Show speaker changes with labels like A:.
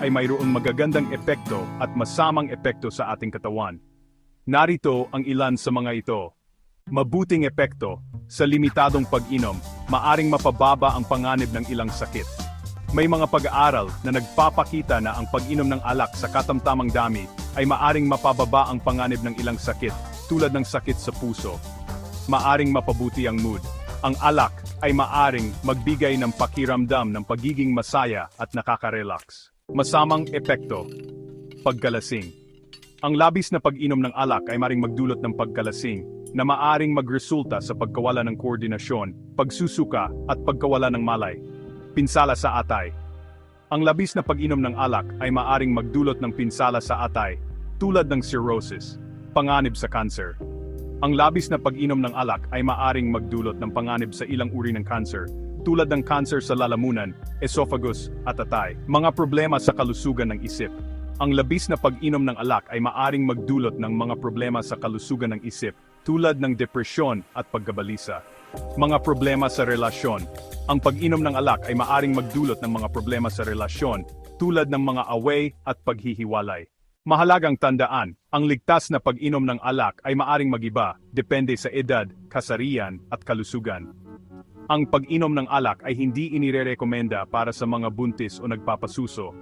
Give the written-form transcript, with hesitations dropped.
A: ay mayroong magagandang epekto at masamang epekto sa ating katawan. Narito ang ilan sa mga ito. Mabuting epekto, sa limitadong pag-inom, maaring mapababa ang panganib ng ilang sakit. May mga pag-aaral na nagpapakita na ang pag-inom ng alak sa katamtamang dami ay maaring mapababa ang panganib ng ilang sakit, tulad ng sakit sa puso. Maaring mapabuti ang mood. Ang alak ay maaring magbigay ng pakiramdam ng pagiging masaya at nakaka-relax. Masamang epekto, pagkalasing. Ang labis na pag-inom ng alak ay maaring magdulot ng pagkalasing na maaring magresulta sa pagkawala ng koordinasyon, pagsusuka at pagkawala ng malay. Pinsala sa atay. Ang labis na pag-inom ng alak ay maaring magdulot ng pinsala sa atay, tulad ng cirrhosis, panganib sa kanser. Ang labis na pag-inom ng alak ay maaring magdulot ng panganib sa ilang uri ng kanser, tulad ng kanser sa lalamunan, esophagus, at atay. Mga problema sa kalusugan ng isip. Ang labis na pag-inom ng alak ay maaring magdulot ng mga problema sa kalusugan ng isip, tulad ng depresyon at pagkabalisa. Mga problema sa relasyon. Ang pag-inom ng alak ay maaring magdulot ng mga problema sa relasyon, tulad ng mga away at paghihiwalay. Mahalagang tandaan, ang ligtas na pag-inom ng alak ay maaring magiba, depende sa edad, kasarian, at kalusugan. Ang pag-inom ng alak ay hindi inirerekomenda para sa mga buntis o nagpapasuso,